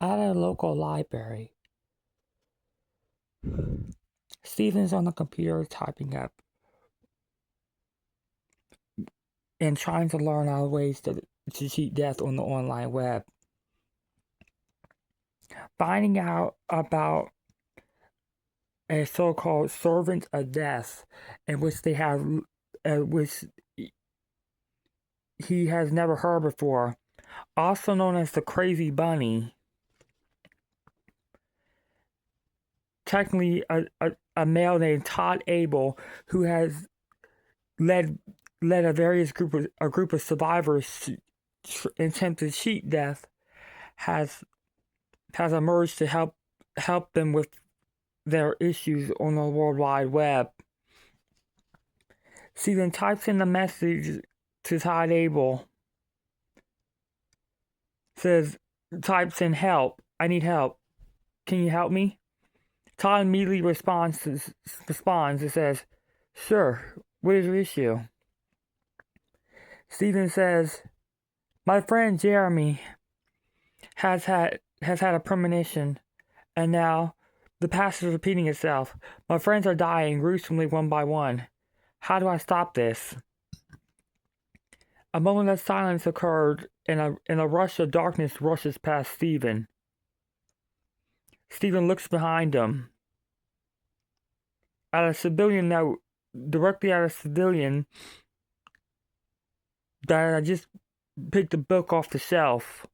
At a local library, Stephen's on the computer typing up and trying to learn our ways to cheat death on the online web. Finding out about a so-called servant of death, in which they have, which he has never heard before, also known as the Crazy Bunny. Technically, a male named Todd Abel, who has led a group of survivors to attempt to cheat death, has emerged to help them with their issues on the World Wide Web. Stephen types in the message to Todd Abel, types in help, I need help, can you help me? Todd immediately responds and says, sure, what is your issue? Stephen says, my friend Jeremy has had a premonition, and now the past is repeating itself. My friends are dying gruesomely one by one. How do I stop this? A moment of silence occurred, and a rush of darkness rushes past Stephen. Stephen looks behind him. Directly at a civilian that I just picked a book off the shelf.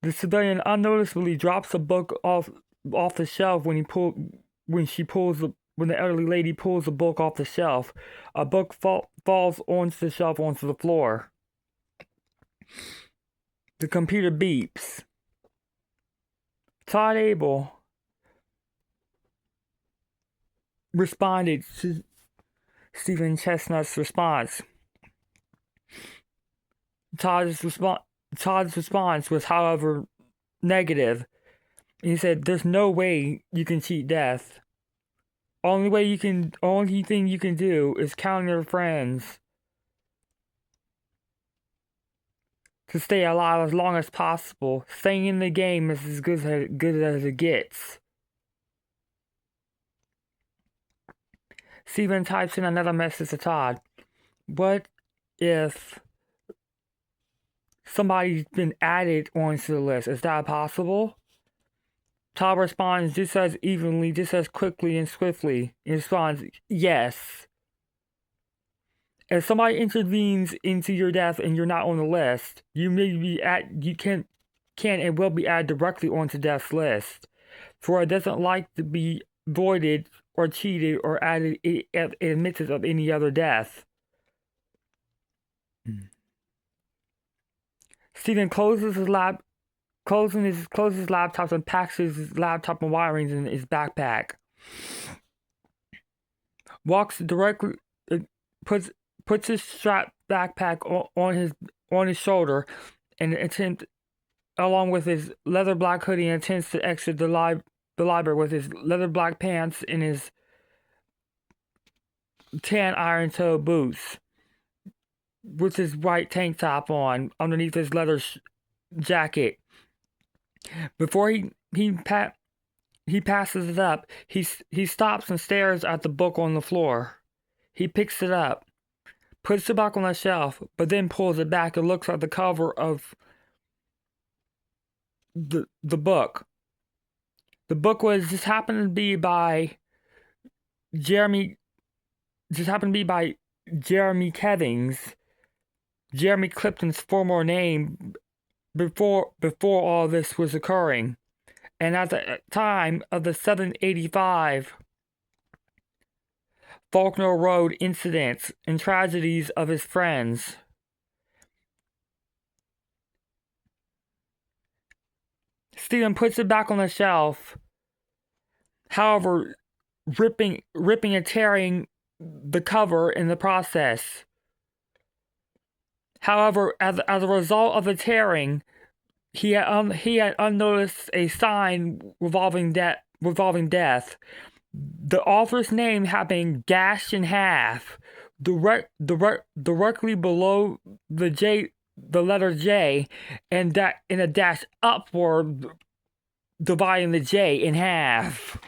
The civilian unnoticeably drops the book off the shelf when the elderly lady pulls the book off the shelf. A book falls onto the shelf onto the floor. The computer beeps. Todd Abel responded to Stephen Chestnut's response. Todd's response was, however, negative. He said, there's no way you can cheat death. Only thing you can do is count on your friends to stay alive as long as possible. Staying in the game is as good as it gets. Stephen types in another message to Todd. What if somebody's been added onto the list? Is that possible? Todd responds just as evenly, just as quickly and swiftly. He responds, yes. If somebody intervenes into your death and you're not on the list, you can and will be added directly onto death's list. For it doesn't like to be voided or cheated or added admittance of any other death. Stephen closes his laptop and packs his laptop and wirings in his backpack. Walks directly, puts his strap backpack on his shoulder, and along with his leather black hoodie, and attempts to exit the library with his leather black pants and his tan iron toe boots, with his white tank top on underneath his leather jacket. Before he passes it up, he stops and stares at the book on the floor. He picks it up, puts it back on the shelf, but then pulls it back and looks at the cover of the book. The book just happened to be by Jeremy Kevings, Jeremy Clifton's former name before all this was occurring. And at the time of the 785 Faulkner Road incidents and tragedies of his friends. Stephen puts it back on the shelf, however, ripping and tearing the cover in the process. However, as a result of the tearing, he had unnoticed a sign revolving death. The author's name had been gashed in half, directly below the the letter J, and that in a dash upward, dividing the J in half.